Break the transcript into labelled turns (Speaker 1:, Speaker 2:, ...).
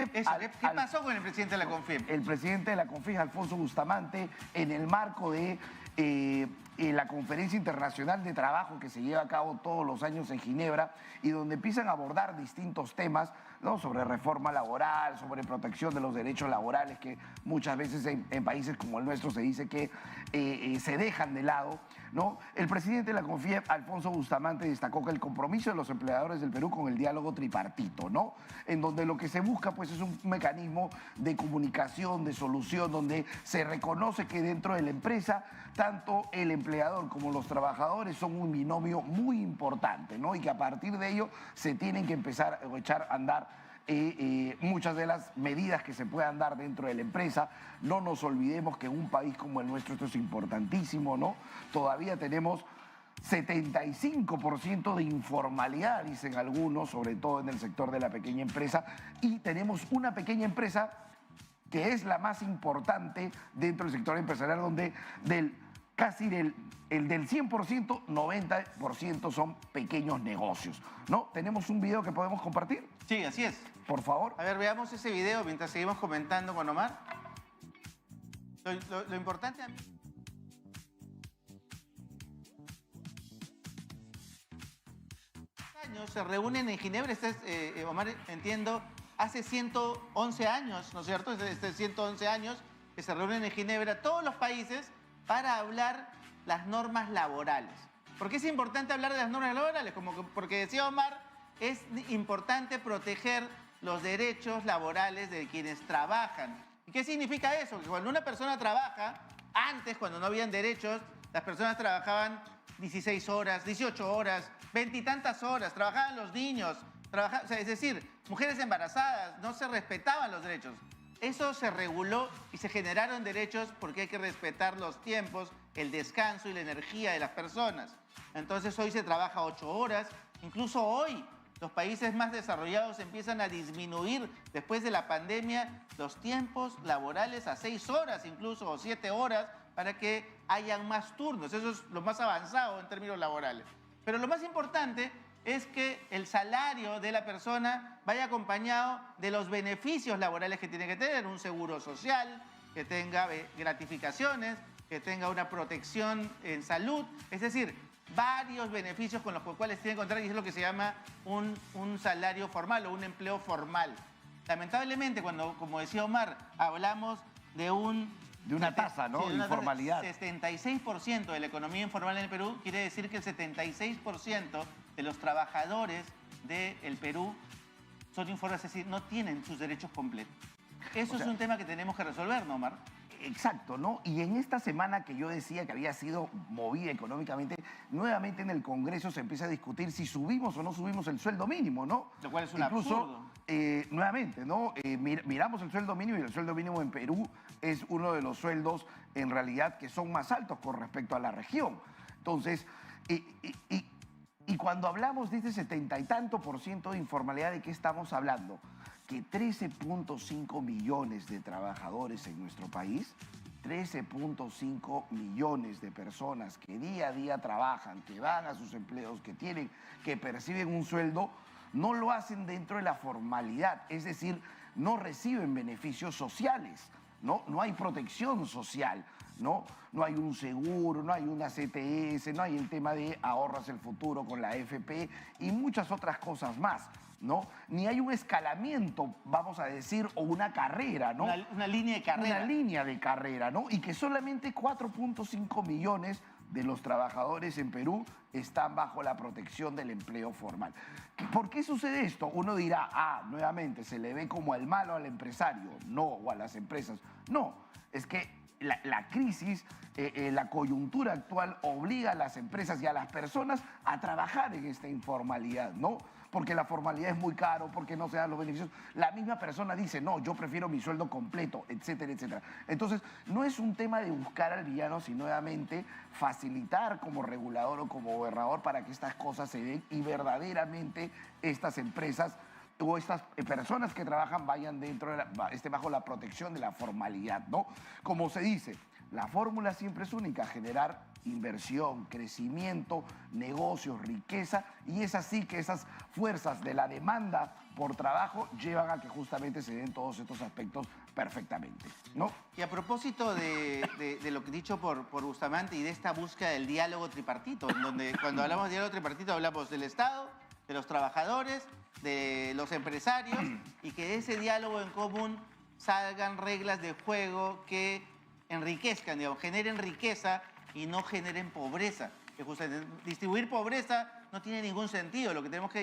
Speaker 1: Eso, ¿qué pasó con el presidente de la CONFIEP?
Speaker 2: El presidente de la CONFIEP, Alfonso Bustamante, en el marco de la Conferencia Internacional de Trabajo que se lleva a cabo todos los años en Ginebra y donde empiezan a abordar distintos temas, ¿no?, sobre reforma laboral, sobre protección de los derechos laborales, que muchas veces en países como el nuestro se dice que se dejan de lado, ¿no? El presidente de la CONFIEP, Alfonso Bustamante, destacó que el compromiso de los empleadores del Perú con el diálogo tripartito, ¿no?, en donde lo que se busca pues es un mecanismo de comunicación, de solución, donde se reconoce que dentro de la empresa tanto el empleador como los trabajadores son un binomio muy importante, ¿no?, y que a partir de ello se tienen que empezar a echar a andar muchas de las medidas que se puedan dar dentro de la empresa. No nos olvidemos que en un país como el nuestro esto es importantísimo, ¿no? Todavía tenemos 75% de informalidad, dicen algunos, sobre todo en el sector de la pequeña empresa, y tenemos una pequeña empresa que es la más importante dentro del sector empresarial, donde del 100%, 90% son pequeños negocios, ¿no? ¿Tenemos un video que podemos compartir?
Speaker 1: Sí, así es.
Speaker 2: Por favor.
Speaker 1: A ver, veamos ese video mientras seguimos comentando con Omar. Lo importante a mí... años se reúnen en Ginebra, Omar, entiendo, hace 111 años, ¿no es cierto? 111 años que se reúnen en Ginebra todos los países para hablar las normas laborales. ¿Por qué es importante hablar de las normas laborales? Porque decía Omar, es importante proteger los derechos laborales de quienes trabajan. ¿Y qué significa eso? Que cuando una persona trabaja, antes, cuando no habían derechos, las personas trabajaban 16 horas, 18 horas, 20 y tantas horas, trabajaban los niños, es decir, mujeres embarazadas, no se respetaban los derechos. Eso se reguló y se generaron derechos porque hay que respetar los tiempos, el descanso y la energía de las personas. Entonces hoy se trabaja 8 horas, incluso hoy los países más desarrollados empiezan a disminuir después de la pandemia los tiempos laborales a 6 horas incluso o 7 horas para que hayan más turnos. Eso es lo más avanzado en términos laborales. Pero lo más importante es que el salario de la persona vaya acompañado de los beneficios laborales que tiene que tener, un seguro social, que tenga gratificaciones, que tenga una protección en salud, es decir, varios beneficios con los cuales tiene que contar, y es lo que se llama un salario formal o un empleo formal. Lamentablemente, cuando, como decía Omar, hablamos de
Speaker 2: una tasa, ¿no?, de informalidad.
Speaker 1: 76% de la economía informal en el Perú, quiere decir que el 76% de los trabajadores del Perú son informales, es decir, no tienen sus derechos completos. Eso es un tema que tenemos que resolver, ¿no, Omar?
Speaker 2: Exacto, ¿no? Y en esta semana que yo decía que había sido movida económicamente, nuevamente en el Congreso se empieza a discutir si subimos o no subimos el sueldo mínimo, ¿no?
Speaker 1: Lo cual es un absurdo.
Speaker 2: Nuevamente, ¿no? Miramos el sueldo mínimo y el sueldo mínimo en Perú es uno de los sueldos en realidad que son más altos con respecto a la región. Entonces, y cuando hablamos de este 70 y tanto % de informalidad, ¿de qué estamos hablando? Que 13.5 millones de trabajadores en nuestro país, 13.5 millones de personas que día a día trabajan, que van a sus empleos, que perciben un sueldo, no lo hacen dentro de la formalidad, es decir, no reciben beneficios sociales, ¿no? No hay protección social, ¿no? No hay un seguro, no hay una CTS, no hay el tema de ahorras el futuro con la AFP y muchas otras cosas más, ¿no? Ni hay un escalamiento, vamos a decir, o una carrera, ¿no?
Speaker 1: Una línea de carrera.
Speaker 2: Una línea de carrera, ¿no? Y que solamente 4.5 millones de los trabajadores en Perú están bajo la protección del empleo formal. ¿Por qué sucede esto? Uno dirá, nuevamente, se le ve como el malo al empresario, no, o a las empresas. No, es que la crisis, la coyuntura actual obliga a las empresas y a las personas a trabajar en esta informalidad, ¿no? Porque la formalidad es muy caro, porque no se dan los beneficios. La misma persona dice, no, yo prefiero mi sueldo completo, etcétera, etcétera. Entonces, no es un tema de buscar al villano, sino nuevamente facilitar como regulador o como gobernador para que estas cosas se den y verdaderamente estas empresas o estas personas que trabajan vayan dentro de bajo la protección de la formalidad, ¿no? Como se dice, la fórmula siempre es única, generar inversión, crecimiento, negocios, riqueza, y es así que esas fuerzas de la demanda por trabajo llevan a que justamente se den todos estos aspectos perfectamente, ¿no?
Speaker 1: Y a propósito de lo que dicho por Bustamante y de esta búsqueda del diálogo tripartito, en donde cuando hablamos de diálogo tripartito hablamos del Estado, de los trabajadores, de los empresarios, y que de ese diálogo en común salgan reglas de juego que enriquezcan, digamos, generen riqueza y no generen pobreza. Que justamente distribuir pobreza no tiene ningún sentido. Lo que tenemos que